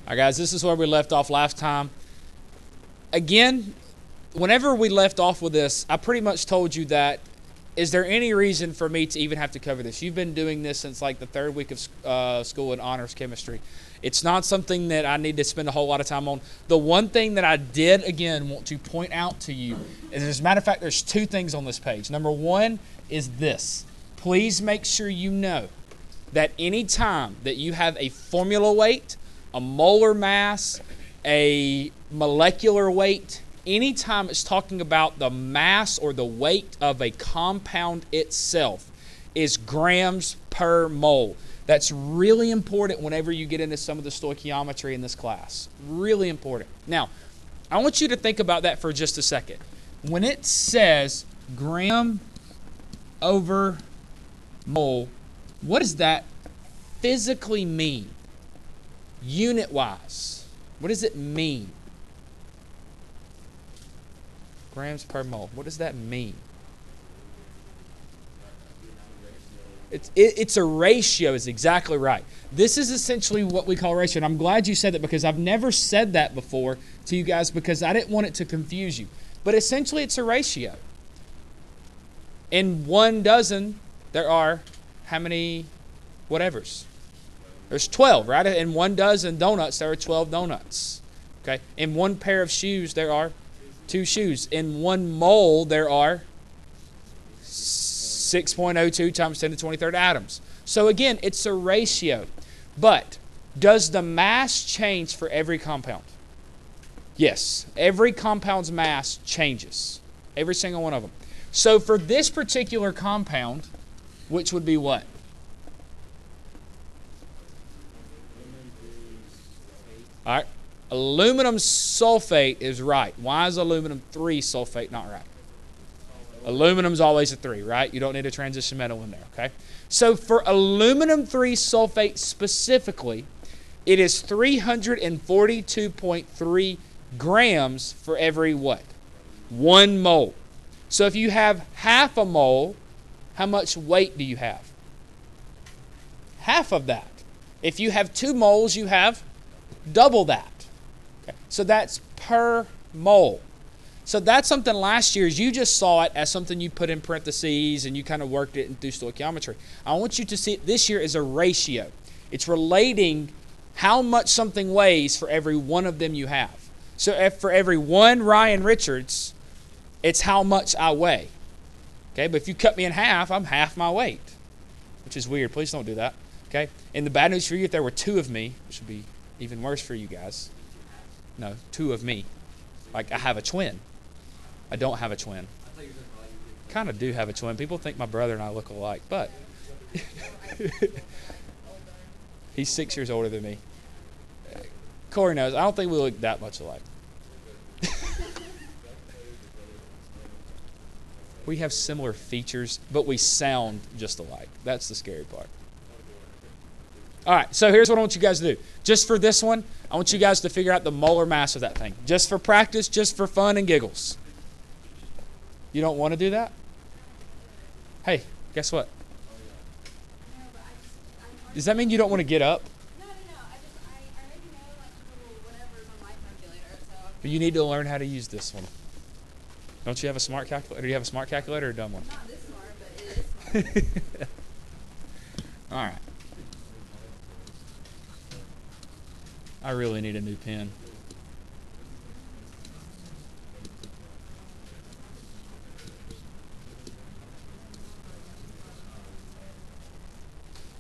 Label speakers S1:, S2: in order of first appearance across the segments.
S1: All right, guys, this is where we left off last time. Again, whenever we left off with this, I pretty much told you that, is there any reason for me to even have to cover this? You've been doing this since like the third week of school in honors chemistry. It's not something that I need to spend a whole lot of time on. The one thing that I did, again, want to point out to you is, as a matter of fact, there's two things on this page. Number one is this. Please make sure you know that any time that you have a formula weight, a molar mass, a molecular weight, anytime it's talking about the mass or the weight of a compound itself, is grams per mole. That's really important whenever you get into some of the stoichiometry in this class. Really important. Now, I want you to think about that for just a second. When it says gram over mole, what does that physically mean? Unit-wise, what does it mean? Grams per mole. What does that mean? It's a ratio, is exactly right. This is essentially what we call a ratio, and I'm glad you said that because I've never said that before to you guys because I didn't want it to confuse you. But essentially, it's a ratio. In 1 dozen, there are how many whatevers? There's 12, right? In 1 dozen donuts, there are 12 donuts. Okay. In 1 pair of shoes, there are 2 shoes. In 1 mole, there are 6.02 times 10 to the 23rd atoms. So again, it's a ratio. But does the mass change for every compound? Yes. Every compound's mass changes. Every single one of them. So for this particular compound, which would be what? All right. Aluminum sulfate is right. Why is aluminum 3 sulfate not right? Aluminum's always a 3, right? You don't need a transition metal in there, okay? So for aluminum 3 sulfate specifically, it is 342.3 grams for every what? 1 mole. So if you have half a mole, how much weight do you have? Half of that. If you have 2 moles, you have double that. Okay. So that's per mole. So that's something last year, you just saw it as something you put in parentheses and you kind of worked it through stoichiometry. I want you to see it this year as a ratio. It's relating how much something weighs for every one of them you have. So if for every 1 Ryan Richards, it's how much I weigh. Okay, but if you cut me in half, I'm half my weight, which is weird. Please don't do that. Okay, and the bad news for you, if there were 2 of me, which would be even worse for you guys. No, 2 of me. Like I have a twin. I don't have a twin. Kind of do have a twin. People think my brother and I look alike, but he's 6 years older than me. Corey knows. I don't think we look that much alike. We have similar features, but we sound just alike. That's the scary part. All right, so here's what I want you guys to do. Just for this one, I want you guys to figure out the molar mass of that thing. Just for practice, just for fun and giggles. You don't want to do that? Hey, guess what? Does that mean you don't want to get up?
S2: No. I already know like whatever's on my calculator. So.
S1: But you need to learn how to use this one. Don't you have a smart calculator? Do you have a smart calculator or a dumb one?
S2: Not this smart, but it is smart.
S1: All right. I really need a new pen.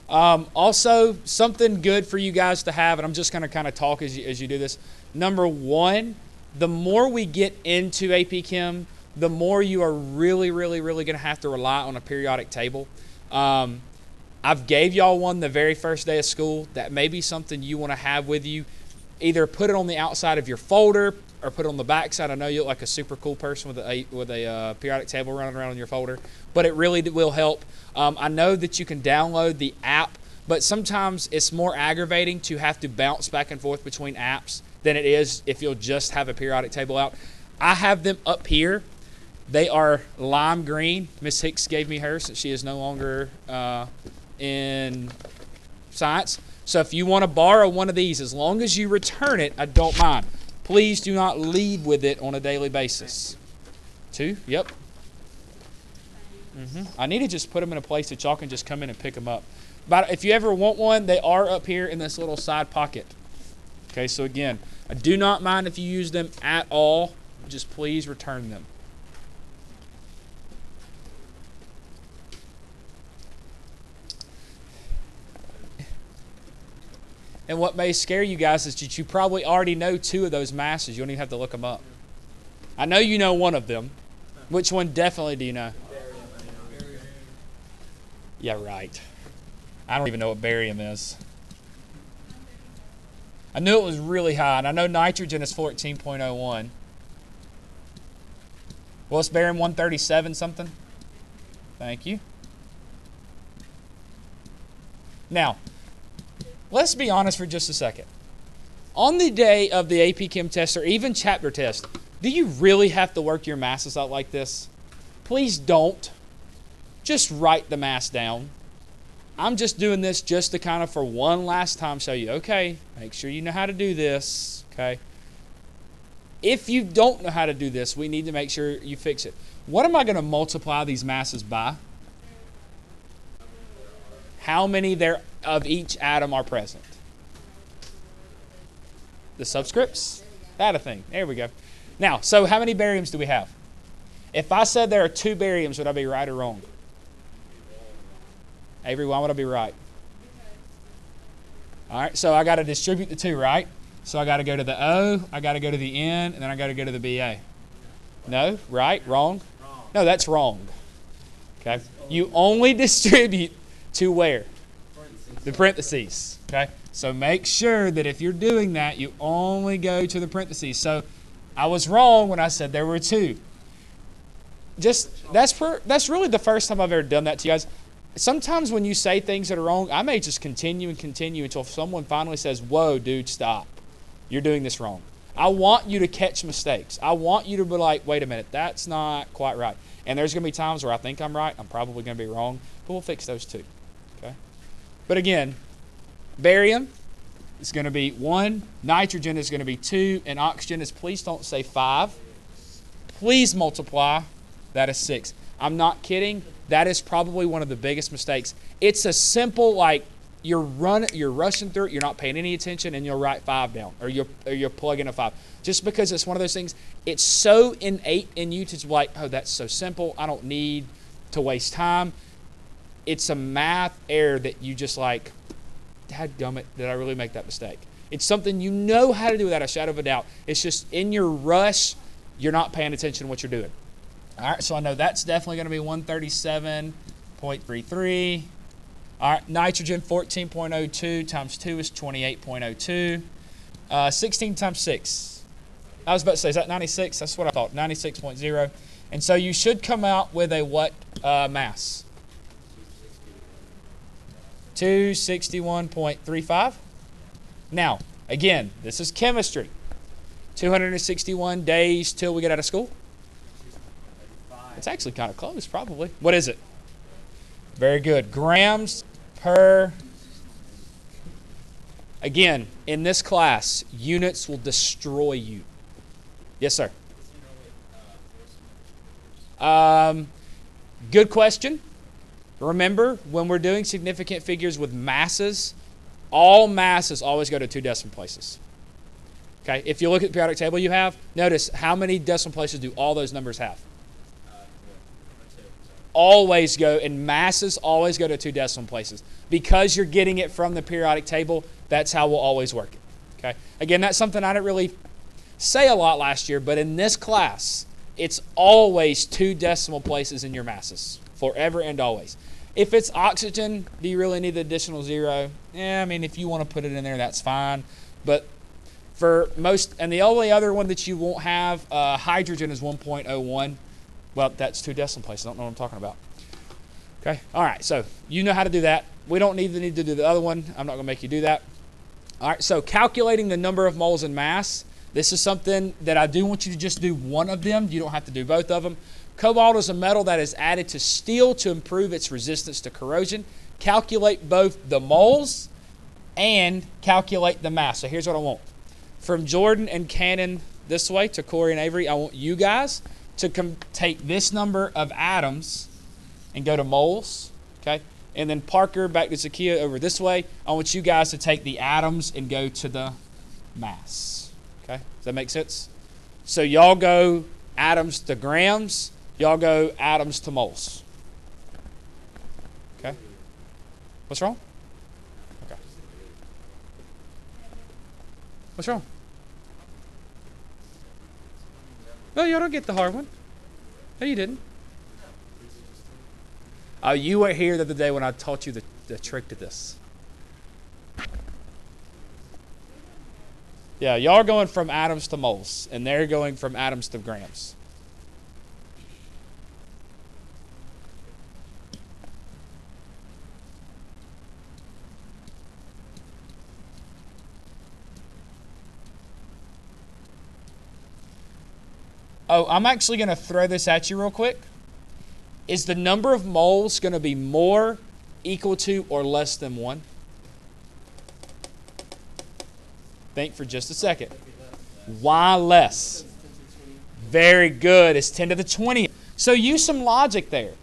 S1: Also, something good for you guys to have, and I'm just going to kind of talk as you do this. Number 1, the more we get into AP Chem, the more you are really going to have to rely on a periodic table. I've gave y'all one the very first day of school. That may be something you want to have with you. Either put it on the outside of your folder or put it on the back side. I know you look like a super cool person with a periodic table running around on your folder, but it really will help. I know that you can download the app, but sometimes it's more aggravating to have to bounce back and forth between apps than it is if you'll just have a periodic table out. I have them up here. They are lime green. Miss Hicks gave me hers since she is no longer in science. So if you want to borrow one of these, as long as you return it, I don't mind. Please do not lead with it on a daily basis. 2, yep. I need to just put them in a place that y'all can just come in and pick them up. But if you ever want one, they are up here in this little side pocket. Okay, so again, I do not mind if you use them at all. Just please return them. And what may scare you guys is that you probably already know 2 of those masses. You don't even have to look them up. I know you know one of them. Which one definitely do you know? Yeah, right. I don't even know what barium is. I knew it was really high, and I know nitrogen is 14.01. What's barium, 137 something? Thank you. Now, let's be honest for just a second. On the day of the AP Chem test or even chapter test, do you really have to work your masses out like this? Please don't. Just write the mass down. I'm just doing this just to kind of for one last time show you, okay, make sure you know how to do this, okay? If you don't know how to do this, we need to make sure you fix it. What am I going to multiply these masses by? How many there of each atom are present? The subscripts? That a thing. There we go. Now, so how many bariums do we have? If I said there are 2 bariums, would I be right or wrong? Avery, why would I be right? All right, so I got to distribute the 2, right? So I got to go to the O, I got to go to the N, and then I got to go to the BA. No? Right? Wrong? No, that's wrong. Okay? You only distribute to where? The parentheses. Okay? So make sure that if you're doing that, you only go to the parentheses. So I was wrong when I said there were 2. That's really the first time I've ever done that to you guys. Sometimes when you say things that are wrong, I may just continue and continue until someone finally says, whoa, dude, stop. You're doing this wrong. I want you to catch mistakes. I want you to be like, wait a minute, that's not quite right. And there's going to be times where I think I'm right. I'm probably going to be wrong. But we'll fix those too. Okay? But again, barium is going to be 1. Nitrogen is going to be 2. And oxygen is, please don't say 5. Please multiply. That is 6. I'm not kidding. That is probably one of the biggest mistakes. It's a simple, like, you're rushing through it, you're not paying any attention, and you'll write 5 down, or you're plugging a 5. Just because it's one of those things, it's so innate in you to like, oh, that's so simple, I don't need to waste time. It's a math error that you just like, dadgummit, did I really make that mistake? It's something you know how to do without a shadow of a doubt. It's just in your rush, you're not paying attention to what you're doing. All right, so I know that's definitely going to be 137.33. All right, nitrogen 14.02 times 2 is 28.02. 16 times 6. I was about to say, is that 96? That's what I thought, 96.0. And so you should come out with a what mass? 261.35. Now, again, this is chemistry. 261 days till we get out of school. It's actually kind of close, probably. What is it? Very good. Grams per. Again, in this class, units will destroy you. Yes, sir. Good question. Remember, when we're doing significant figures with masses, all masses always go to 2 decimal places. Okay, if you look at the periodic table you have, notice how many decimal places do all those numbers have? Always go, and masses always go to 2 decimal places. Because you're getting it from the periodic table, that's how we'll always work it. Okay. Again, that's something I didn't really say a lot last year, but in this class, it's always 2 decimal places in your masses, forever and always. If it's oxygen, do you really need the additional 0? Yeah, I mean, if you want to put it in there, that's fine. But for most, and the only other one that you won't have, hydrogen is 1.01. Well, that's 2 decimal places. I don't know what I'm talking about. Okay. All right. So you know how to do that. We don't need to do the other one. I'm not going to make you do that. All right. So calculating the number of moles in mass. This is something that I do want you to just do one of them. You don't have to do both of them. Cobalt is a metal that is added to steel to improve its resistance to corrosion. Calculate both the moles and calculate the mass. So here's what I want. From Jordan and Cannon this way to Corey and Avery, I want you guys to take this number of atoms and go to moles, okay? And then Parker back to Zakia over this way. I want you guys to take the atoms and go to the mass, okay? Does that make sense? So y'all go atoms to grams, y'all go atoms to moles. Okay? What's wrong? Okay. What's wrong? No, y'all don't get the hard one. No, you didn't. Oh, you were here the other day when I taught you the trick to this. Yeah, y'all are going from atoms to moles, and they're going from atoms to grams. Oh, I'm actually going to throw this at you real quick. Is the number of moles going to be more, equal to, or less than 1? Think for just a second. Why less? Very good. It's 10 to the 20th. So use some logic there.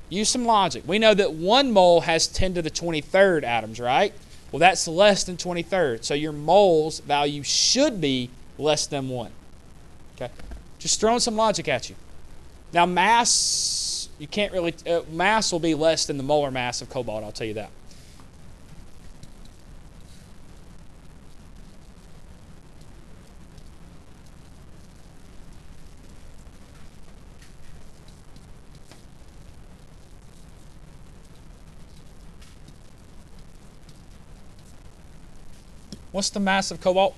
S1: Use some logic. We know that 1 mole has 10 to the 23rd atoms, right? Well, that's less than 23rd. So your moles value should be less than 1. Okay? Just throwing some logic at you. Now, mass, you can't really, mass will be less than the molar mass of cobalt, I'll tell you that. What's the mass of cobalt?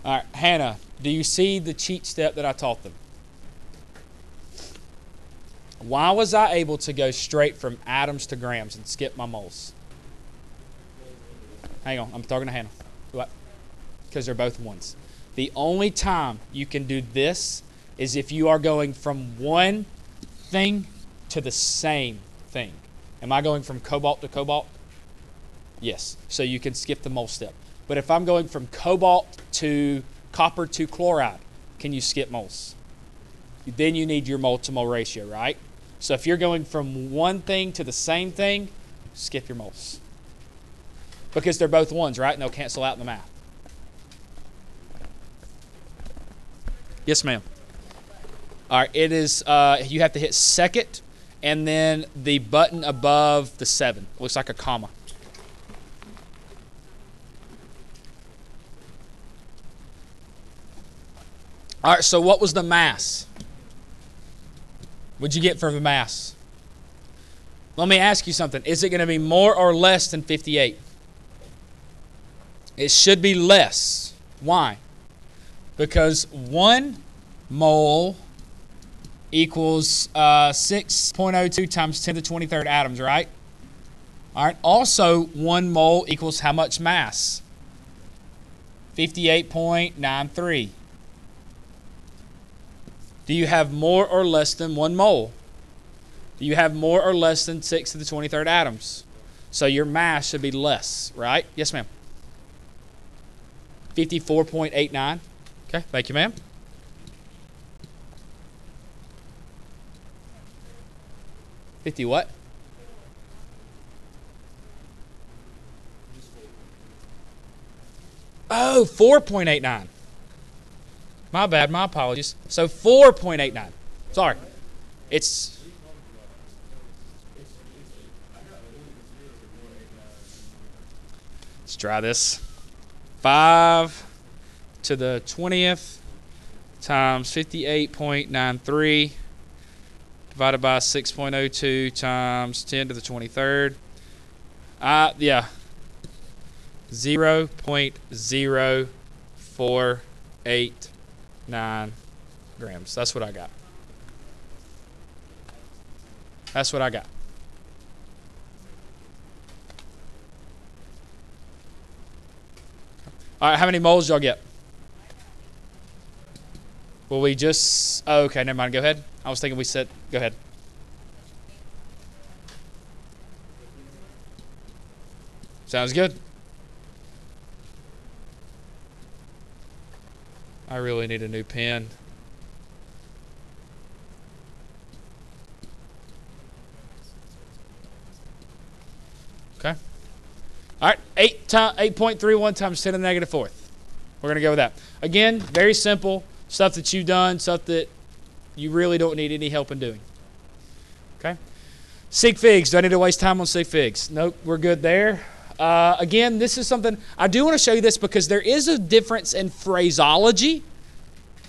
S1: All right, Hannah, do you see the cheat step that I taught them? Why was I able to go straight from atoms to grams and skip my moles? Hang on, I'm talking to Hannah. What? Because they're both ones. The only time you can do this is if you are going from one thing to the same thing. Am I going from cobalt to cobalt? Yes. So you can skip the mole step. But if I'm going from cobalt to copper to chloride, can you skip moles? Then you need your mole to mole ratio, right? So if you're going from one thing to the same thing, skip your moles. Because they're both ones, right? And they'll cancel out in the math. Yes, ma'am. All right, it is, you have to hit second and then the button above the 7. Looks like a comma. All right, so what was the mass? What'd you get for the mass? Let me ask you something. Is it going to be more or less than 58? It should be less. Why? Because 1 mole equals 6.02 times 10 to the 23rd atoms, right? All right. Also, 1 mole equals how much mass? 58.93. Do you have more or less than 1 mole? Do you have more or less than 6 to the 23rd atoms? So your mass should be less, right? Yes, ma'am. 54.89. Okay, thank you, ma'am. What? Oh, 4.89. My bad, my apologies. So 4.89. Sorry. Let's try this. 5 to the 20th times 58.93 divided by 6.02 times 10 to the 23rd. Yeah. 0.048 9 grams. That's what I got. That's what I got. All right, how many moles y'all get? Will we just... Oh, okay, never mind. Go ahead. I was thinking we said... Go ahead. Sounds good. I really need a new pen. Okay. All right, 8.31 times 10 to the negative fourth. We're going to go with that. Again, very simple. Stuff that you've done, stuff that you really don't need any help in doing. Okay. Sig figs. Do I need to waste time on sig figs? Nope, we're good there. Again, this is something, I do want to show you this because there is a difference in phraseology.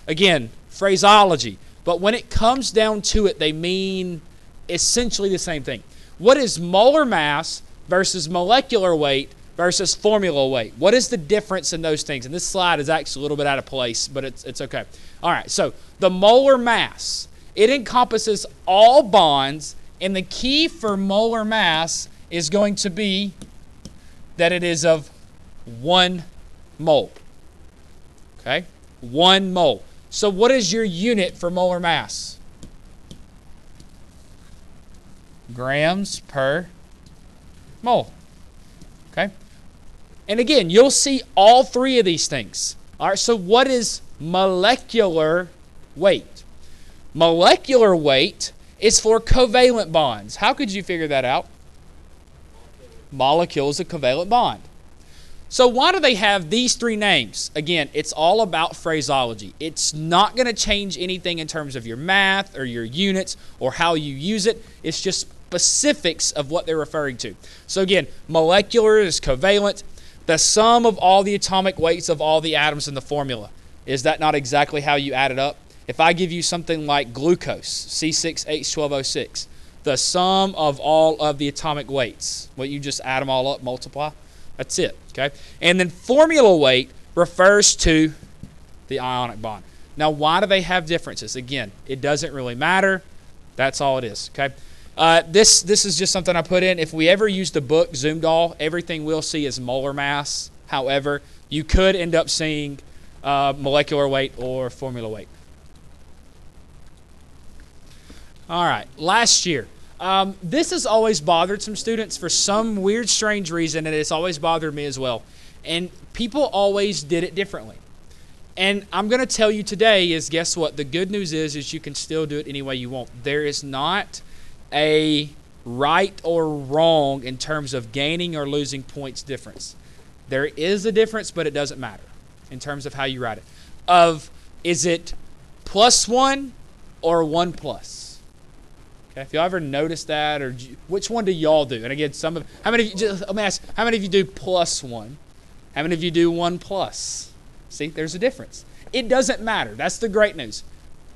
S1: Again, phraseology. But when it comes down to it, they mean essentially the same thing. What is molar mass versus molecular weight versus formula weight? What is the difference in those things? And this slide is actually a little bit out of place, but it's okay. All right, so the molar mass, it encompasses all bonds, and the key for molar mass is going to be that it is of 1 mole. Okay? 1 mole. So what is your unit for molar mass? Grams per mole. Okay? And again, you'll see all 3 of these things. All right, so what is molecular weight? Molecular weight is for covalent bonds. How could you figure that out? Molecule is a covalent bond. So why do they have these 3 names? Again, it's all about phraseology. It's not going to change anything in terms of your math or your units or how you use it. It's just specifics of what they're referring to. So again, molecular is covalent. The sum of all the atomic weights of all the atoms in the formula. Is that not exactly how you add it up? If I give you something like glucose, C6H12O6, the sum of all of the atomic weights, well, you just add them all up, multiply. That's it, okay? And then formula weight refers to the ionic bond. Now, why do they have differences? Again, it doesn't really matter. That's all it is, okay? This is just something I put in. If we ever use the book Zoomdall, everything we'll see is molar mass. However, you could end up seeing molecular weight or formula weight. All right, last year. This has always bothered some students for some weird, strange reason, and it's always bothered me as well. And people always did it differently. And I'm going to tell you today is, guess what? The good news is you can still do it any way you want. There is not a right or wrong in terms of gaining or losing points difference. There is a difference, but it doesn't matter in terms of how you write it. Is it +1 or 1 plus? Okay, if y'all ever noticed that, or which one do y'all do? And again, how many of you, let me ask, how many of you do +1? How many of you do 1 plus? See, there's a difference. It doesn't matter. That's the great news.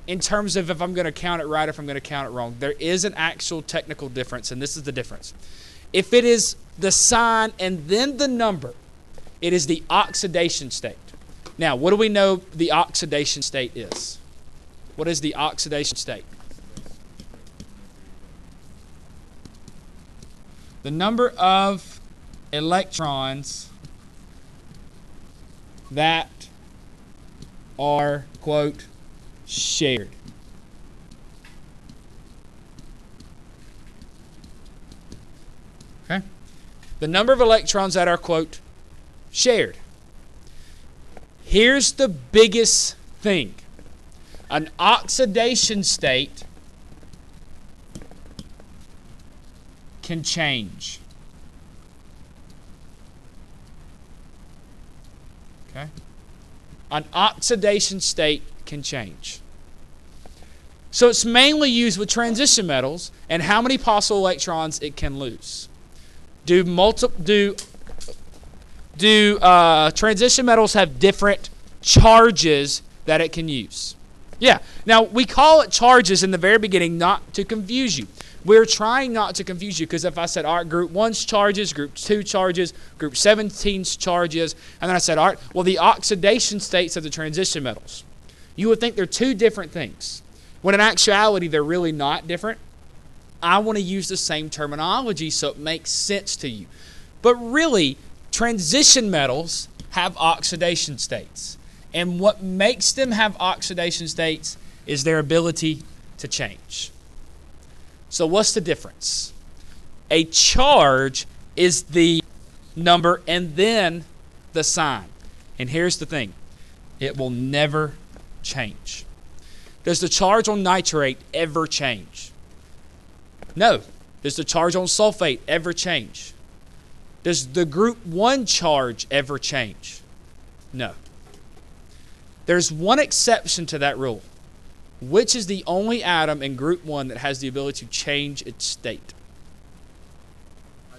S1: In terms of if I'm going to count it right, if I'm going to count it wrong, there is an actual technical difference, and this is the difference. If it is the sign and then the number, it is the oxidation state. Now, what do we know the oxidation state is? What is the oxidation state? The number of electrons that are, quote, shared. Okay? The number of electrons that are, quote, shared. Here's the biggest thing. An oxidation state can change. Okay? An oxidation state can change. So it's mainly used with transition metals and how many possible electrons it can lose. Do transition metals have different charges that it can use? Yeah. Now, we call it charges in the very beginning not to confuse you. We're trying not to confuse you because if I said, all right, group 1's charges, group 2 charges, group 17's charges, and then I said, all right, well, the oxidation states of the transition metals, you would think they're 2 different things, when in actuality, they're really not different. I want to use the same terminology so it makes sense to you. But really, transition metals have oxidation states. And what makes them have oxidation states is their ability to change. So what's the difference? A charge is the number and then the sign. And here's the thing. It will never change. Does the charge on nitrate ever change? No. Does the charge on sulfate ever change? Does the group 1 charge ever change? No. There's one exception to that rule. Which is the only atom in group 1 that has the ability to change its state?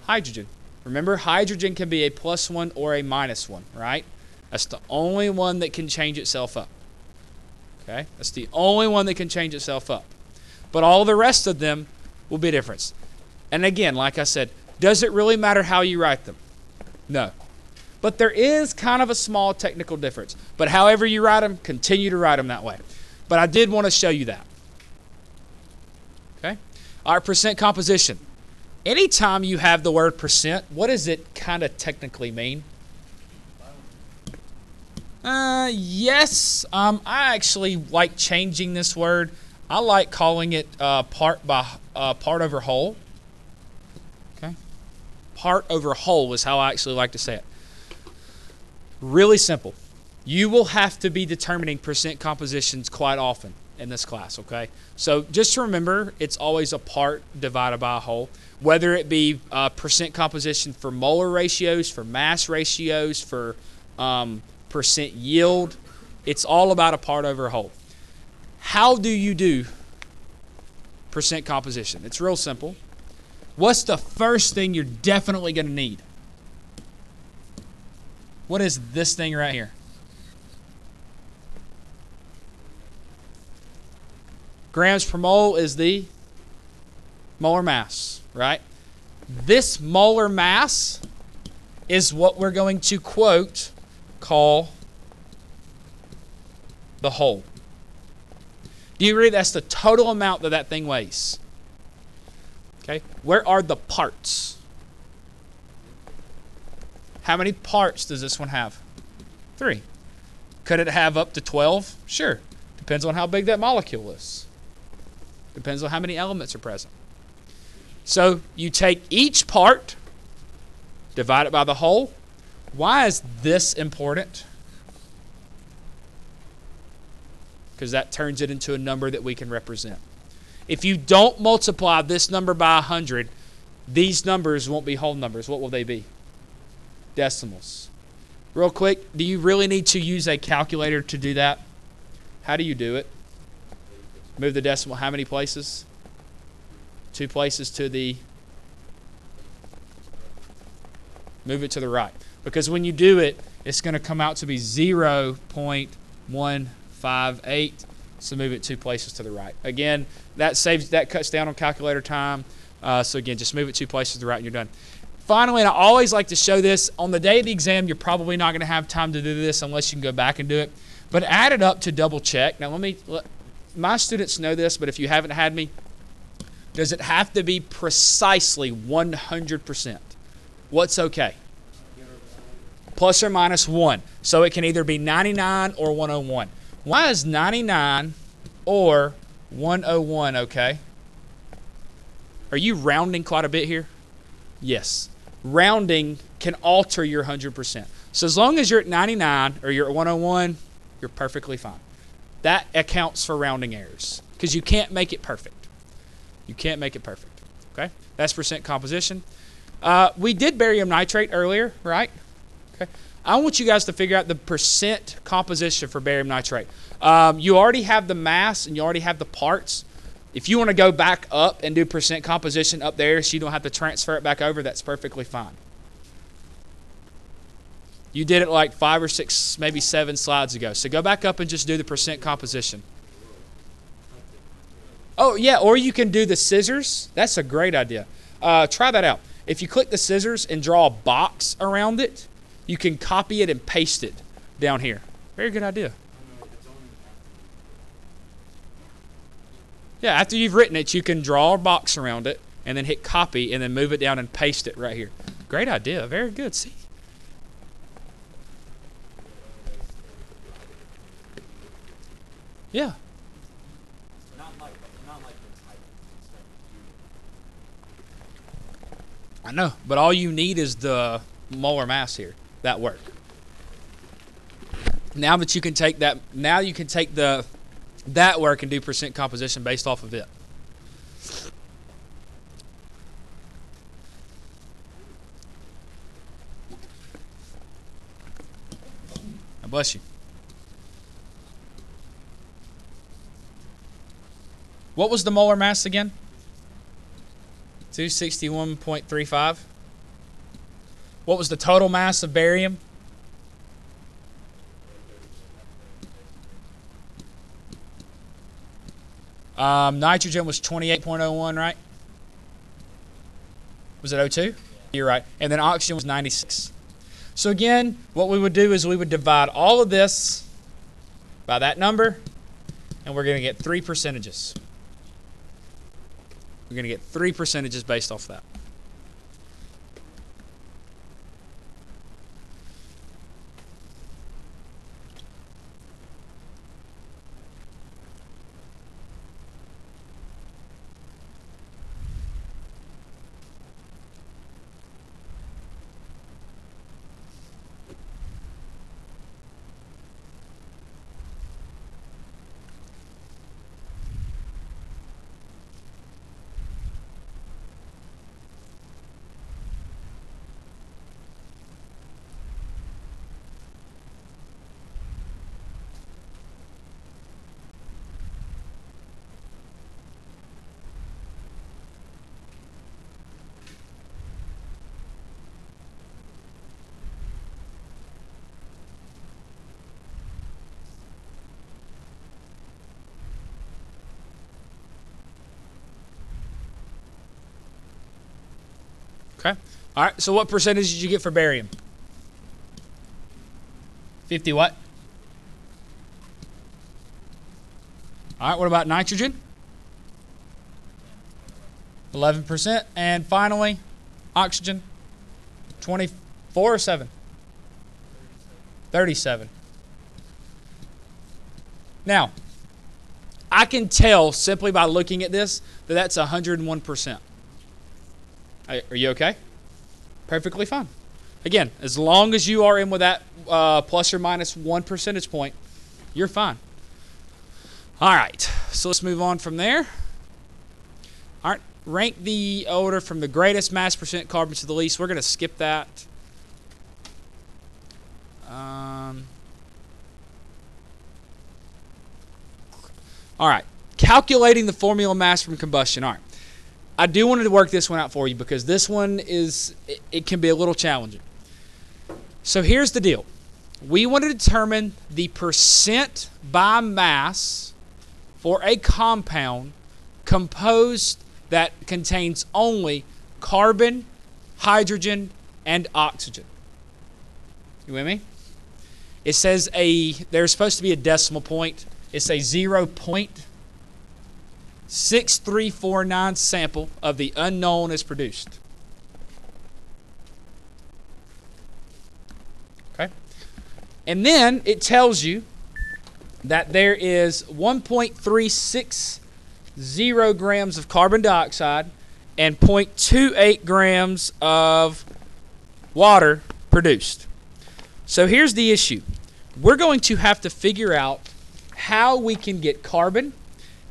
S1: Hydrogen. Remember, hydrogen can be a +1 or a -1, right? That's the only one that can change itself up. Okay? That's the only one that can change itself up. But all the rest of them will be different. And again, like I said, does it really matter how you write them? No. But there is kind of a small technical difference. But however you write them, continue to write them that way. But I did want to show you that. Okay? All right, percent composition. Anytime you have the word percent, what does it kind of technically mean? Yes. I actually like changing this word. I like calling it part over whole. Okay? Part over whole is how I actually like to say it. Really simple. You will have to be determining percent compositions quite often in this class, okay? So just remember, it's always a part divided by a whole, whether it be percent composition for molar ratios, for mass ratios, for percent yield. It's all about a part over a whole. How do you do percent composition? It's real simple. What's the first thing you're definitely going to need? What is this thing right here? Grams per mole is the molar mass, right? This molar mass is what we're going to quote call the whole. Do you agree that's the total amount that thing weighs? Okay. Where are the parts? How many parts does this one have? 3. Could it have up to 12? Sure. Depends on how big that molecule is. Depends on how many elements are present. So you take each part, divide it by the whole. Why is this important? Because that turns it into a number that we can represent. If you don't multiply this number by 100, these numbers won't be whole numbers. What will they be? Decimals. Real quick, do you really need to use a calculator to do that? How do you do it? Move the decimal how many places? 2 places to the... Move it to the right. Because when you do it, it's going to come out to be 0.158. So move it 2 places to the right. Again, that cuts down on calculator time. So again, just move it 2 places to the right and you're done. Finally, and I always like to show this, on the day of the exam, you're probably not going to have time to do this unless you can go back and do it. But add it up to double check. Now, my students know this, but if you haven't had me, does it have to be precisely 100%? What's okay? Plus or minus 1. So it can either be 99 or 101. Why is 99 or 101 okay? Are you rounding quite a bit here? Yes. Rounding can alter your 100%. So as long as you're at 99 or you're at 101, you're perfectly fine. That accounts for rounding errors because you can't make it perfect. You can't make it perfect. Okay? That's percent composition. We did barium nitrate earlier, right? Okay. I want you guys to figure out the percent composition for barium nitrate. You already have the mass and you already have the parts. If you want to go back up and do percent composition up there so you don't have to transfer it back over, that's perfectly fine. You did it like 5 or 6, maybe 7 slides ago. So go back up and just do the percent composition. Oh, yeah, or you can do the scissors. That's a great idea. Try that out. If you click the scissors and draw a box around it, you can copy it and paste it down here. Very good idea. Yeah, after you've written it, you can draw a box around it and then hit copy and then move it down and paste it right here. Great idea. Very good. See? Yeah. I know, but all you need is the molar mass here. That work. Now that you can take that, that work and do percent composition based off of it. God bless you. What was the molar mass again? 261.35. What was the total mass of barium? Nitrogen was 28.01, right? Was it O2? You're right. And then oxygen was 96. So again, what we would do is we would divide all of this by that number, and we're going to get 3 percentages. We're going to get 3 percentages based off that. Okay. All right. So what percentage did you get for barium? 50 what? All right. What about nitrogen? 11%. And finally, oxygen? 24 or 7? 37. Now, I can tell simply by looking at this that that's 101%. Are you okay? Perfectly fine. Again, as long as you are in with that plus or minus 1 percentage point, you're fine. All right, so let's move on from there. All right, rank the order from the greatest mass percent carbon to the least. We're going to skip that. All right, calculating the formula mass from combustion. All right. I do want to work this one out for you because this one it can be a little challenging. So here's the deal. We want to determine the percent by mass for a compound composed that contains only carbon, hydrogen, and oxygen. You with me? It says there's supposed to be a decimal point. It's a 0.6349 sample of the unknown is produced. Okay? And then it tells you that there is 1.360 grams of carbon dioxide and 0.28 grams of water produced. So here's the issue. We're going to have to figure out how we can get carbon,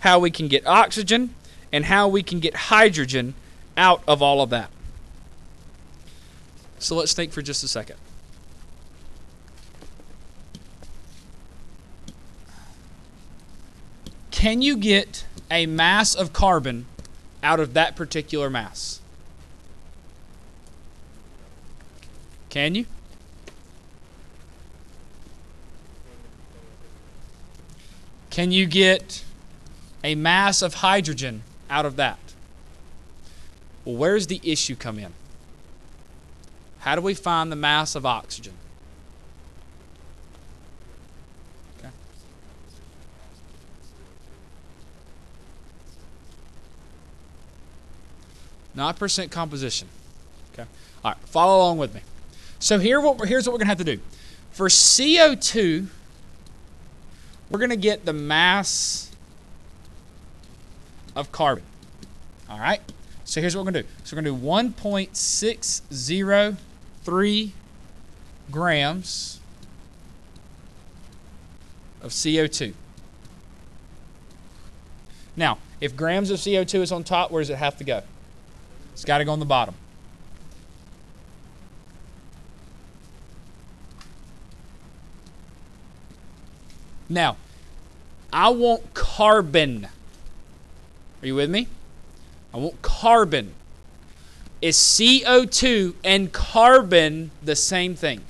S1: how we can get oxygen, and how we can get hydrogen out of all of that. So let's think for just a second. Can you get a mass of carbon out of that particular mass? Can you? Can you get a mass of hydrogen out of that? Well, where's the issue come in? How do we find the mass of oxygen? Okay. Not percent composition. Okay. All right, follow along with me. So here's what we're going to have to do. For CO2, we're going to get the mass of carbon. All right? So here's what we're going to do. So we're going to do 1.603 grams of CO2. Now, if grams of CO2 is on top, where does it have to go? It's got to go on the bottom. Now, I want carbon. Are you with me? I want carbon. Is CO2 and carbon the same thing?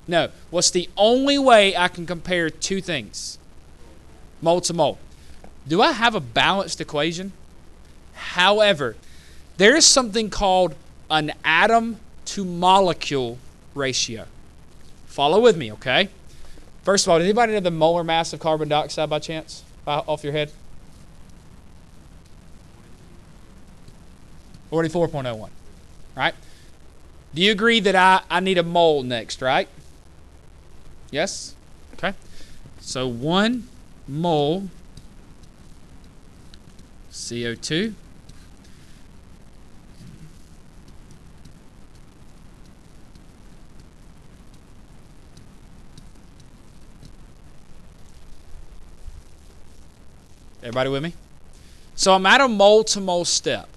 S1: No. What's the only way I can compare two things? Mole to mole. Do I have a balanced equation? However, there is something called an atom to molecule ratio. Follow with me, okay? First of all, does anybody know the molar mass of carbon dioxide by chance? Off your head? 44.01. Right? Do you agree that I need a mole next, right? Yes? Okay. So 1 mole CO2 Everybody with me? So I'm at a mole to mole step.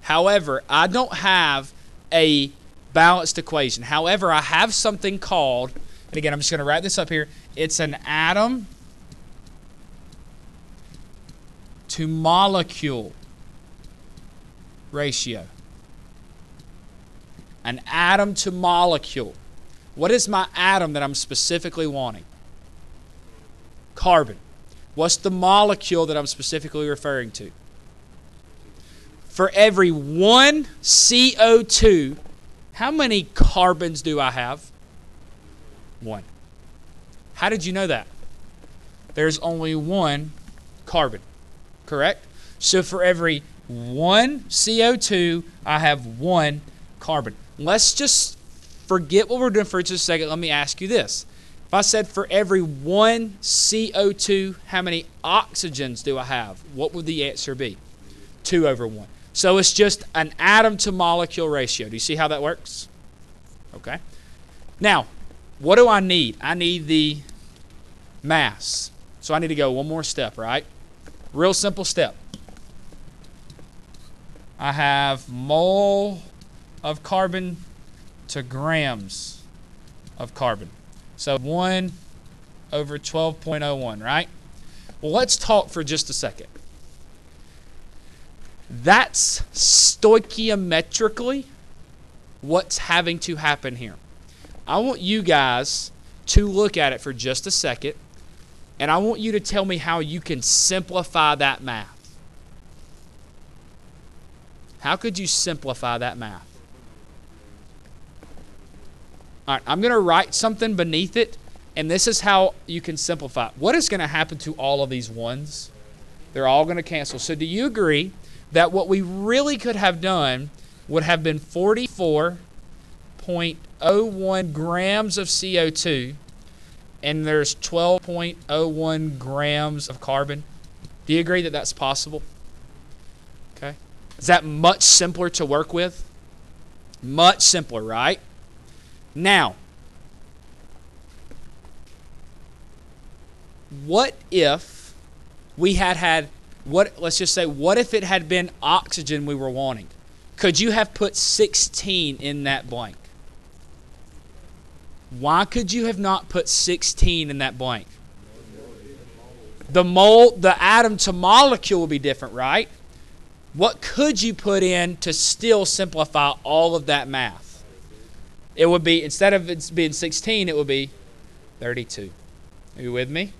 S1: However, I don't have a balanced equation. However, I have something called, and again, I'm just going to write this up here. It's an atom to molecule ratio. An atom to molecule. What is my atom that I'm specifically wanting? Carbon. What's the molecule that I'm specifically referring to? For every 1 CO2, how many carbons do I have? 1. How did you know that? There's only 1 carbon, correct? So for every 1 CO2, I have 1 carbon. Let's just forget what we're doing for just a second. Let me ask you this. If I said for every 1 CO2, how many oxygens do I have? What would the answer be? 2 over 1. So it's just an atom to molecule ratio. Do you see how that works? Okay. Now, what do I need? I need the mass. So I need to go one more step, right? Real simple step. I have mole of carbon to grams of carbon. So 1 over 12.01, right? Well, let's talk for just a second. That's stoichiometrically what's having to happen here. I want you guys to look at it for just a second, and I want you to tell me how you can simplify that math. How could you simplify that math? All right, I'm going to write something beneath it, and this is how you can simplify it. What is going to happen to all of these ones? They're all going to cancel. So do you agree that what we really could have done would have been 44.01 grams of CO2, and there's 12.01 grams of carbon? Do you agree that that's possible? Okay. Is that much simpler to work with? Much simpler, right? Now, what if we had let's just say, what if it had been oxygen we were wanting? Could you have put 16 in that blank? Why could you have not put 16 in that blank? The atom to molecule would be different, right? What could you put in to still simplify all of that math? It would be, instead of it being 16, it would be 32. Are you with me?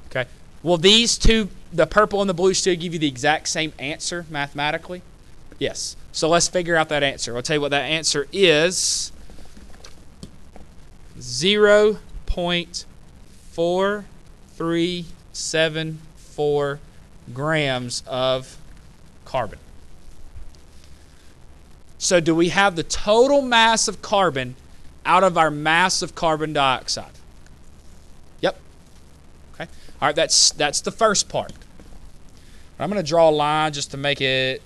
S1: Okay. Will these two, the purple and the blue, still give you the exact same answer mathematically? Yes. So let's figure out that answer. I'll tell you what that answer is. 0.4374 grams of carbon. So do we have the total mass of carbon out of our mass of carbon dioxide? Yep. Okay. All right, that's the first part. I'm going to draw a line just to make it,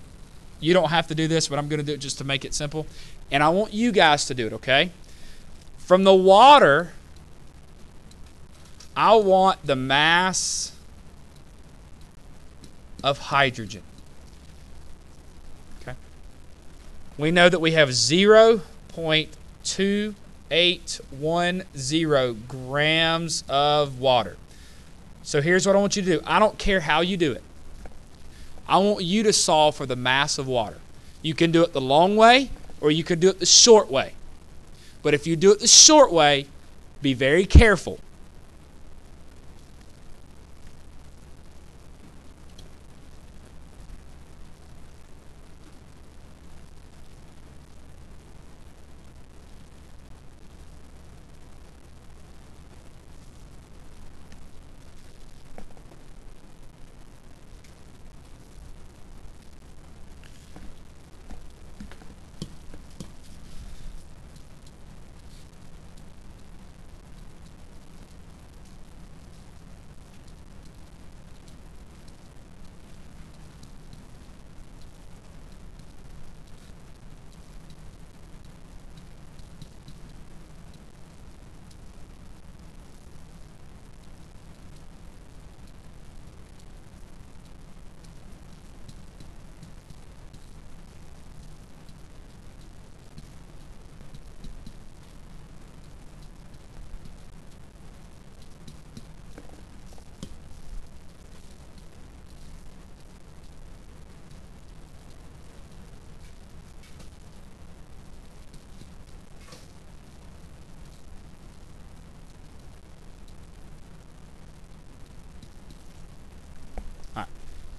S1: you don't have to do this, but I'm going to do it just to make it simple. And I want you guys to do it, okay? From the water, I want the mass of hydrogen. Okay. We know that we have 0.2810 grams of water. So here's what I want you to do. I don't care how you do it. I want you to solve for the mass of water. You can do it the long way or you can do it the short way. But if you do it the short way, be very careful.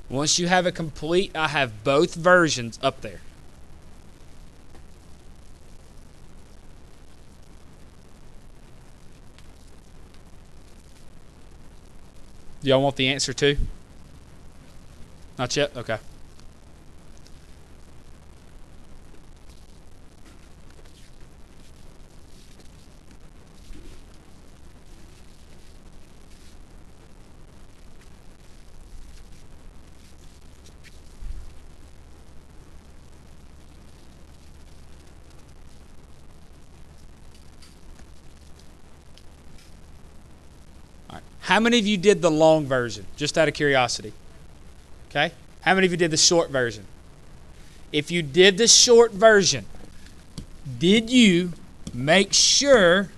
S1: Once you have it complete, I have both versions up there. Do y'all want the answer too? Not yet? Okay. How many of you did the long version, just out of curiosity? Okay. How many of you did the short version? If you did the short version, did you make sure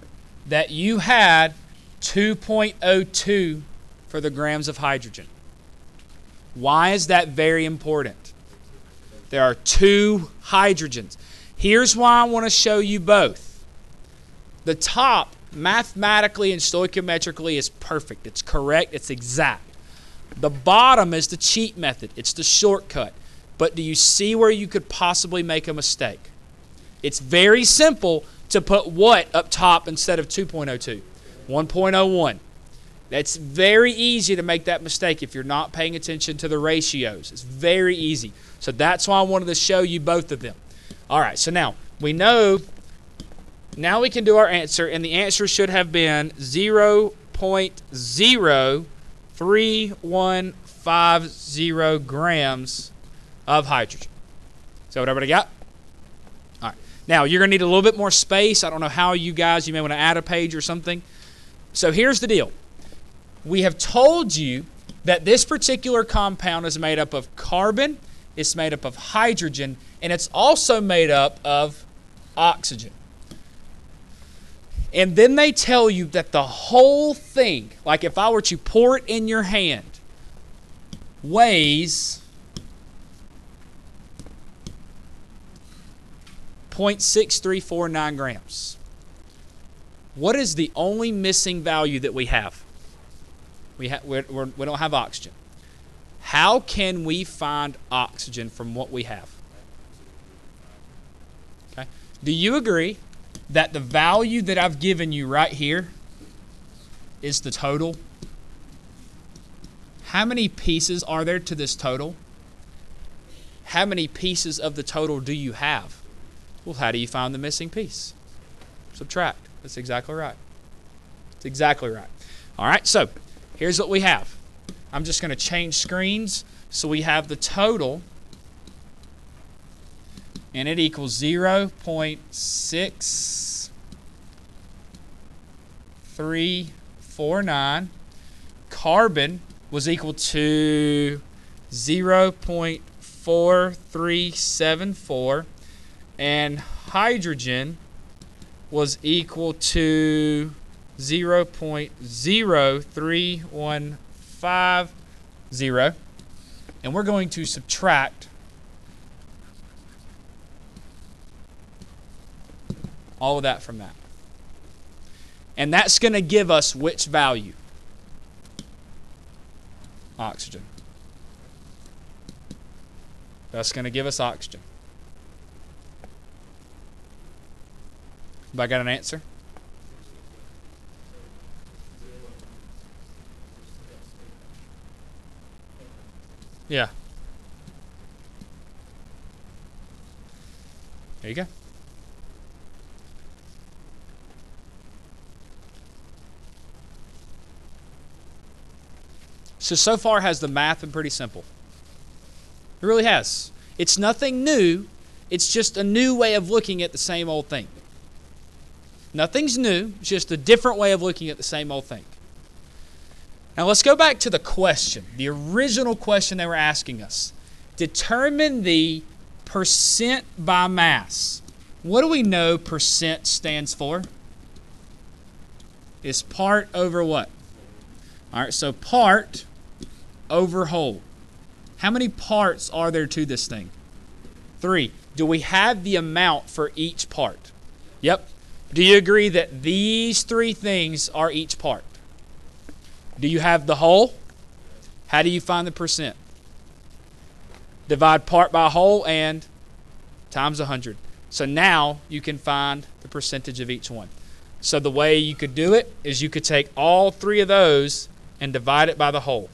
S1: that you had 2.02 for the grams of hydrogen? Why is that very important? There are two hydrogens. Here's why I want to show you both. The top, mathematically and stoichiometrically, is perfect. It's correct. It's exact. The bottom is the cheat method. It's the shortcut. But do you see where you could possibly make a mistake? It's very simple to put what up top instead of 2.02? 1.01. That's very easy to make that mistake if you're not paying attention to the ratios. It's very easy. So that's why I wanted to show you both of them. All right, so now we know. Now we can do our answer, and the answer should have been 0.03150 grams of hydrogen. Is that what everybody got? All right. Now, you're going to need a little bit more space. I don't know how you guys, you may want to add a page or something. So here's the deal. We have told you that this particular compound is made up of carbon, it's made up of hydrogen, and it's also made up of oxygen. And then they tell you that the whole thing, like if I were to pour it in your hand, weighs 0.6349 grams. What is the only missing value that we have? We don't have oxygen. How can we find oxygen from what we have? Okay. Do you agree that the value that I've given you right here is the total? How many pieces are there to this total? How many pieces of the total do you have? Well, how do you find the missing piece? Subtract. That's exactly right. That's exactly right. All right, so here's what we have. I'm just going to change screens so we have the total, and it equals 0.6349. Carbon was equal to 0.4374, and hydrogen was equal to 0.03150, and we're going to subtract all of that from that. And that's going to give us which value? Oxygen. That's going to give us oxygen. Have I got an answer? Yeah. There you go. So far has the math been pretty simple. It really has. It's nothing new. It's just a new way of looking at the same old thing. Nothing's new. It's just a different way of looking at the same old thing. Now let's go back to the question, the original question they were asking us. Determine the percent by mass. What do we know percent stands for? It's part over what? All right, so part over whole. How many parts are there to this thing? 3. Do we have the amount for each part? Yep. Do you agree that these 3 things are each part? Do you have the whole? How do you find the percent? Divide part by whole and times 100. So now you can find the percentage of each one. So the way you could do it is you could take all 3 of those and divide it by the whole.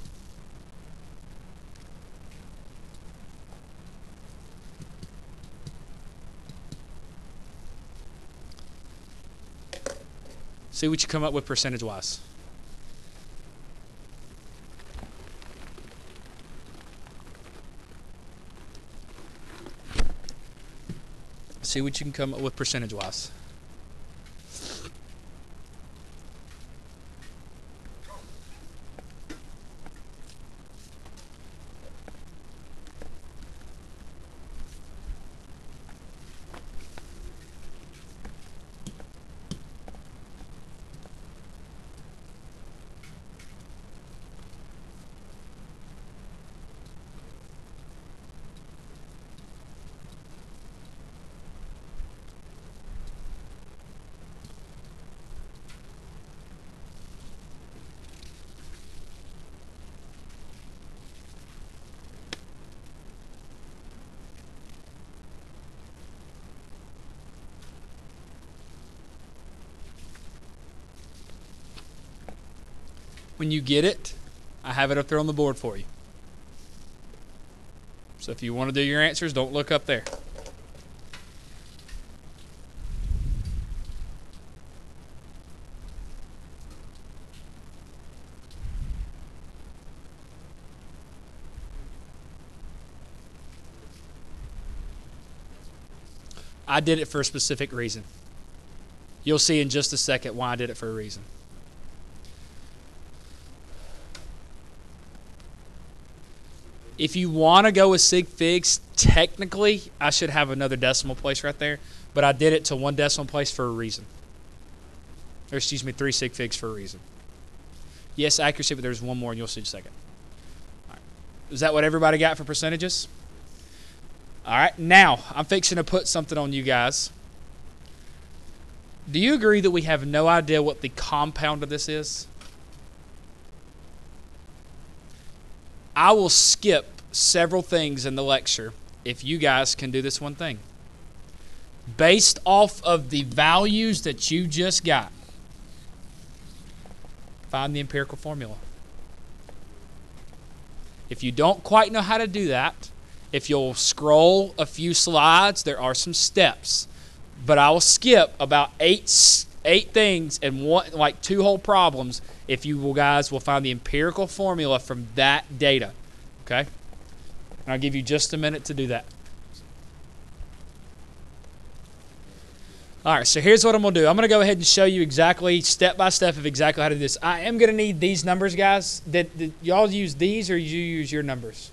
S1: See what you come up with percentage-wise. See what you can come up with percentage-wise. When you get it, I have it up there on the board for you. So if you want to do your answers, don't look up there. I did it for a specific reason. You'll see in just a second why I did it for a reason. If you want to go with sig figs, technically I should have another decimal place right there, but I did it to 1 decimal place for a reason. Or excuse me, 3 sig figs for a reason. Yes, accuracy, but there's one more and you'll see in a second. All right. Is that what everybody got for percentages? All right, now I'm fixing to put something on you guys. Do you agree that we have no idea what the compound of this is? I will skip several things in the lecture if you guys can do this one thing. Based off of the values that you just got, find the empirical formula. If you don't quite know how to do that, if you'll scroll a few slides, there are some steps. but I will skip about eight things and like 2 whole problems if you guys will find the empirical formula from that data. Okay? And I'll give you just a minute to do that. All right, so here's what I'm going to do. I'm going to go ahead and show you exactly, step by step, of exactly how to do this. I am going to need these numbers, guys. Did y'all use these or did you use your numbers?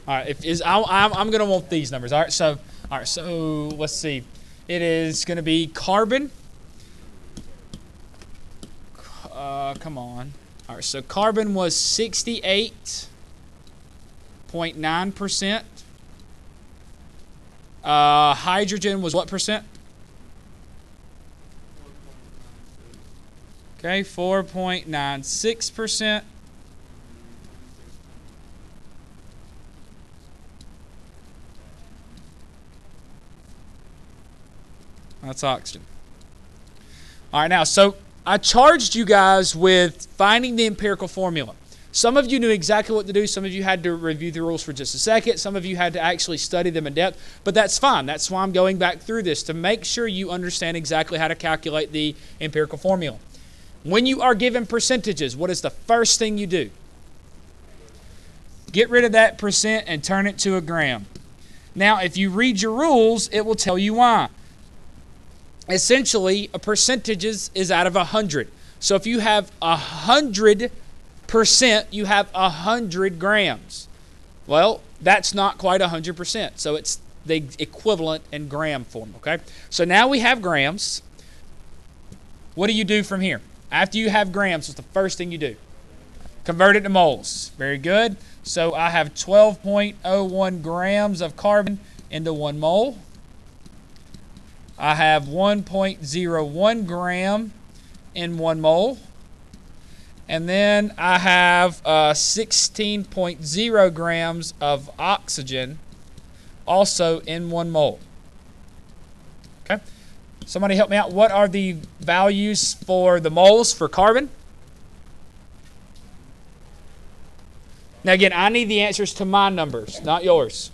S1: All right, I'm going to want these numbers. All right, so let's see. It is going to be carbon. Come on. All right, so carbon was 68.9%. Hydrogen was what percent? Okay, 4.96%. That's oxygen. All right, now, so I charged you guys with finding the empirical formula. Some of you knew exactly what to do. Some of you had to review the rules for just a second. Some of you had to actually study them in depth. But that's fine. That's why I'm going back through this, to make sure you understand exactly how to calculate the empirical formula. When you are given percentages, what is the first thing you do? Get rid of that percent and turn it to a gram. Now, if you read your rules, it will tell you why. Essentially, a percentage is out of 100. So if you have 100%, you have 100 grams. Well, that's not quite 100%. So it's the equivalent in gram form, okay? So now we have grams. What do you do from here? After you have grams, what's the first thing you do? Convert it to moles. Very good. So I have 12.01 grams of carbon into 1 mole. I have 1.01 gram in 1 mole. And then I have 16.0 grams of oxygen also in 1 mole. Okay? Somebody help me out. What are the values for the moles for carbon? Now again, I need the answers to my numbers, not yours.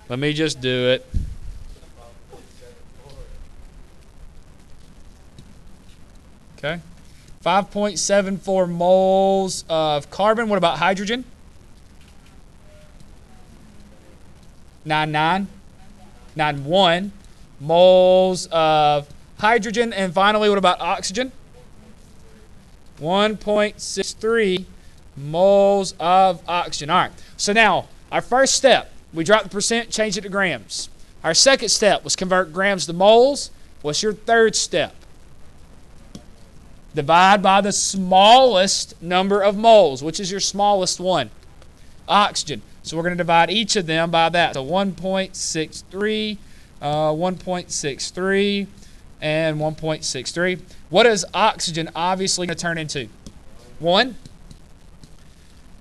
S1: Let me just do it. Okay. 5.74 moles of carbon. What about hydrogen? 91 moles of hydrogen. And finally, what about oxygen? 1.63 moles of oxygen. All right. So now, our first step, we dropped the percent, changed it to grams. Our second step was convert grams to moles. What's your third step? Divide by the smallest number of moles. Which is your smallest one? Oxygen. So we're going to divide each of them by that. So 1.63, 1.63, and 1.63. What is oxygen obviously going to turn into? 1.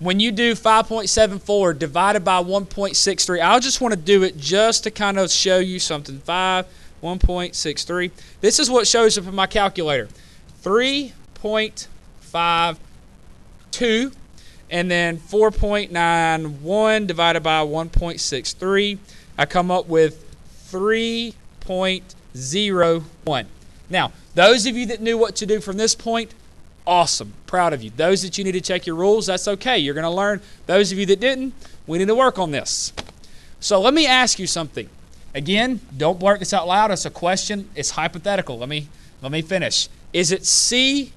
S1: When you do 5.74 divided by 1.63, I just want to do it just to kind of show you something. 1.63. This is what shows up in my calculator. 3.52, and then 4.91 divided by 1.63. I come up with 3.01. Now, those of you that knew what to do from this point, awesome. Proud of you. Those that you need to check your rules, that's okay. You're going to learn. Those of you that didn't, we need to work on this. So let me ask you something. Again, don't blurt this out loud. It's a question. It's hypothetical. Let me finish. Is it C4,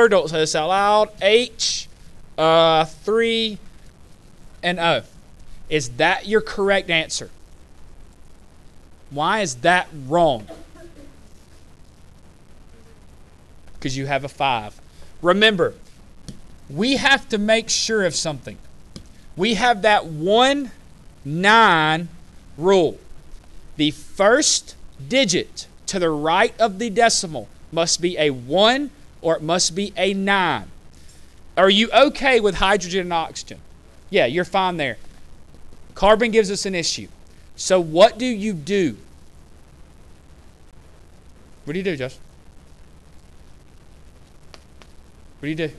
S1: don't say this out loud, H, 3, and O? Is that your correct answer? Why is that wrong? Because you have a 5. Remember, we have to make sure of something. We have that 1-9 rule. The first digit to the right of the decimal must be a 1 or it must be a 9. Are you okay with hydrogen and oxygen? Yeah, you're fine there. Carbon gives us an issue. So what do you do? What do you do, Josh? What do you do?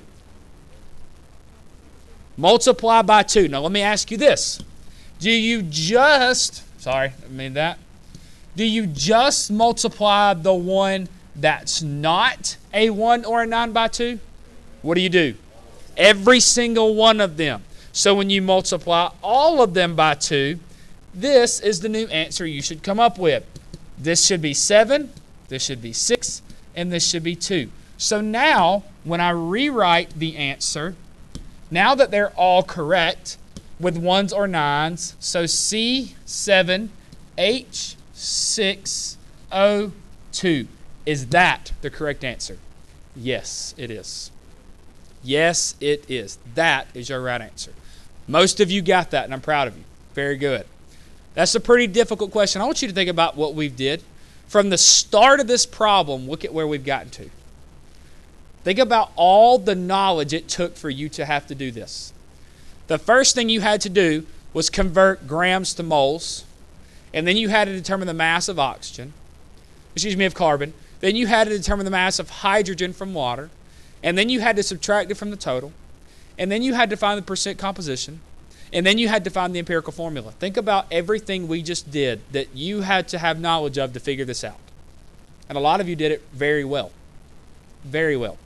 S1: Multiply by 2. Now let me ask you this. Do you just multiply the one that's not a 1 or a 9 by 2? What do? Every single one of them. So when you multiply all of them by 2, this is the new answer you should come up with. This should be 7, this should be 6, and this should be 2. So now, when I rewrite the answer, now that they're all correct with 1s or 9s, so C7, H6O2, is that the correct answer? Yes, it is. Yes, it is. That is your right answer. Most of you got that, and I'm proud of you. Very good. That's a pretty difficult question. I want you to think about what we did. From the start of this problem, look at where we've gotten to. Think about all the knowledge it took for you to have to do this. The first thing you had to do was convert grams to moles, and then you had to determine the mass of of carbon. Then you had to determine the mass of hydrogen from water, and then you had to subtract it from the total, and then you had to find the percent composition, and then you had to find the empirical formula. Think about everything we just did that you had to have knowledge of to figure this out. And a lot of you did it very well. Very well.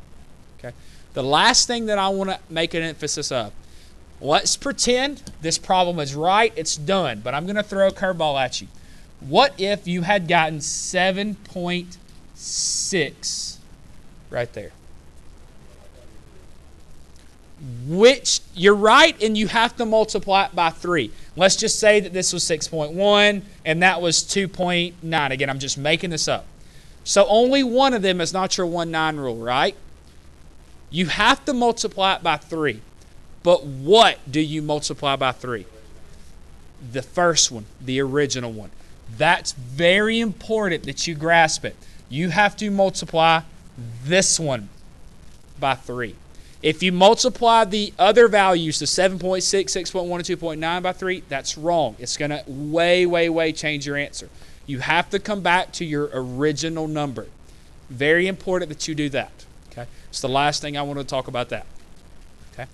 S1: Okay. The last thing that I want to make an emphasis of, let's pretend this problem is right, it's done, but I'm going to throw a curveball at you. What if you had gotten 7.6 right there? Which, you're right, and you have to multiply it by 3. Let's just say that this was 6.1 and that was 2.9. Again, I'm just making this up. So only one of them is not your 1-9 rule, right? You have to multiply it by 3. But what do you multiply by 3? The first one, the original one. That's very important that you grasp it. You have to multiply this one by 3. If you multiply the other values, the 7.6, 6.1, and 2.9 by 3, that's wrong. It's going to way change your answer. You have to come back to your original number. Very important that you do that. Okay, it's the last thing I want to talk about that. Okay,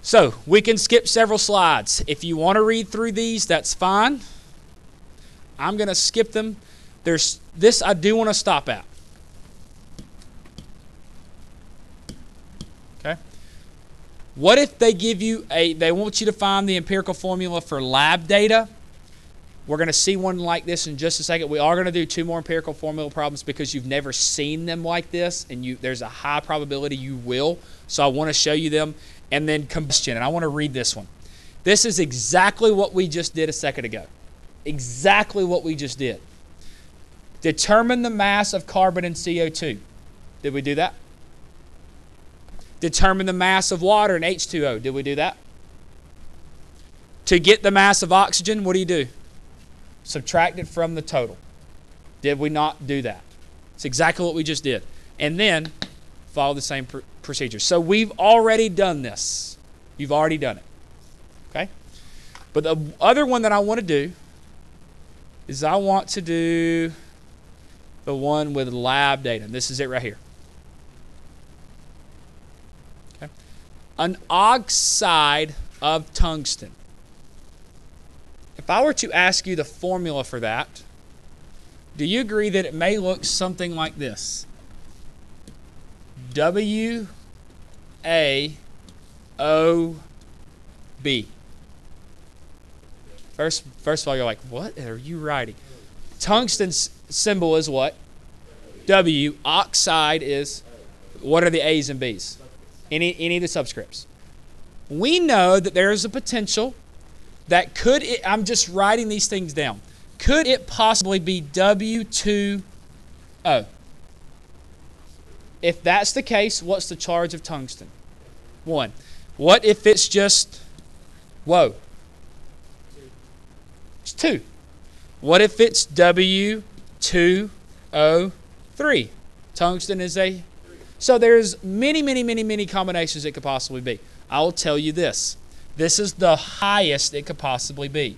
S1: so we can skip several slides. If you want to read through these, that's fine. I'm going to skip them. There's this I do want to stop at. Okay. What if they give you they want you to find the empirical formula for lab data? We're going to see one like this in just a second. We are going to do 2 more empirical formula problems because you've never seen them like this, and there's a high probability you will. So I want to show you them. And then combustion, and I want to read this one. This is exactly what we just did a second ago. Exactly what we just did. Determine the mass of carbon in CO2. Did we do that? Determine the mass of water in H2O. Did we do that? To get the mass of oxygen, what do? Subtract it from the total. Did we not do that? It's exactly what we just did. And then follow the same procedure. So we've already done this. You've already done it. Okay? But the other one that I want to do is I want to do the one with lab data. And this is it right here. Okay? An oxide of tungsten. If I were to ask you the formula for that, do you agree that it may look something like this? WaOB. First of all, you're like, what are you writing? Tungsten's symbol is what? W. Oxide is, what are the A's and B's? Any of the subscripts. We know that there is a potential that I'm just writing these things down. Could it possibly be W2O? If that's the case, what's the charge of tungsten? 1. What if it's just, whoa, it's 2. What if it's W2O3? Tungsten is a, so there's many combinations it could possibly be. I'll tell you this. This is the highest it could possibly be.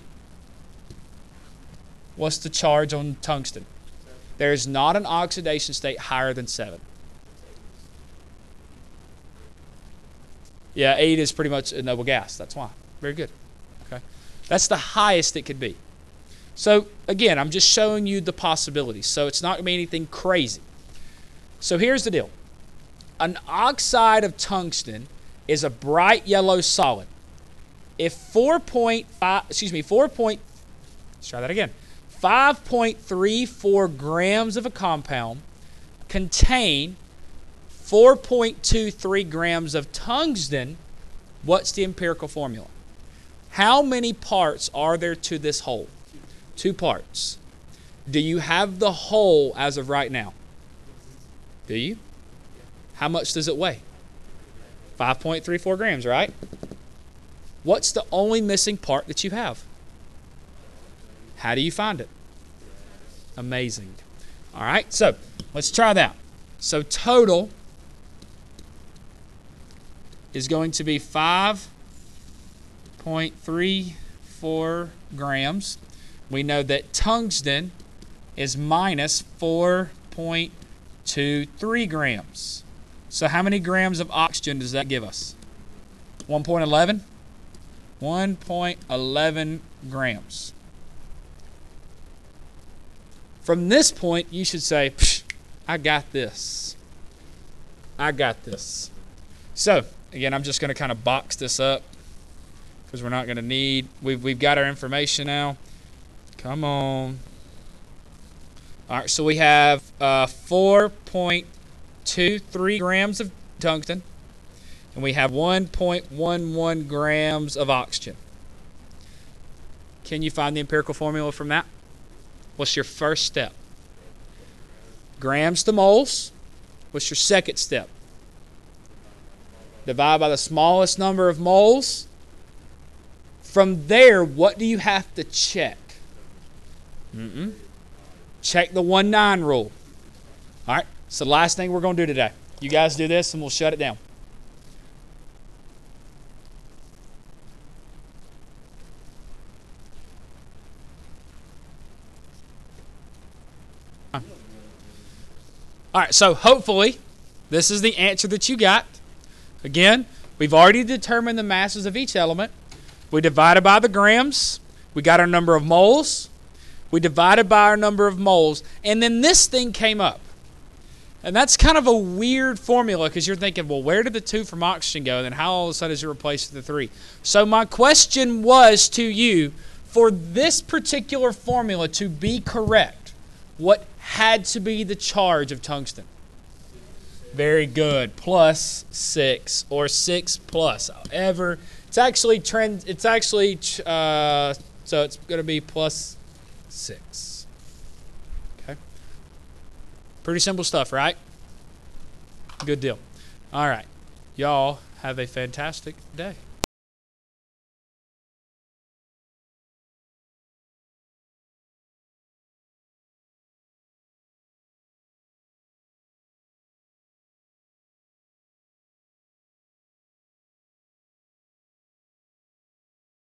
S1: What's the charge on tungsten? There is not an oxidation state higher than 7. Yeah, 8 is pretty much a noble gas. That's why. Very good. Okay, that's the highest it could be. So again, I'm just showing you the possibilities. So it's not going to be anything crazy. So here's the deal. An oxide of tungsten is a bright yellow solid. If 5.34 grams of a compound contain 4.23 grams of tungsten, what's the empirical formula? How many parts are there to this whole? 2 parts. Do you have the whole as of right now? Do you? How much does it weigh? 5.34 grams, right? What's the only missing part that you have? How do you find it? Amazing. All right, so let's try that. So total is going to be 5.34 grams. We know that tungsten is minus 4.23 grams. So how many grams of oxygen does that give us? 1.11? 1.11 grams. From this point, you should say, I got this. I got this. So, again, I'm just going to kind of box this up because we're not going to need, we've got our information now. Come on. All right, so we have 4.23 grams of tungsten, and we have 1.11 grams of oxygen. Can you find the empirical formula from that? What's your first step? Grams to moles. What's your second step? Divide by the smallest number of moles. From there, what do you have to check? Check the 1-9 rule. All right, so the last thing we're going to do today. You guys do this and we'll shut it down. All right, so hopefully this is the answer that you got. Again, we've already determined the masses of each element. We divided by the grams. We got our number of moles. We divided by our number of moles. And then this thing came up. And that's kind of a weird formula because you're thinking, well, where did the 2 from oxygen go? And then how all of a sudden is it replaced with the 3? So my question was to you, for this particular formula to be correct, what had to be the charge of tungsten? Very good. Plus 6 or 6 plus. However, so it's going to be plus 6. Okay. Pretty simple stuff, right? Good deal. All right. Y'all have a fantastic day.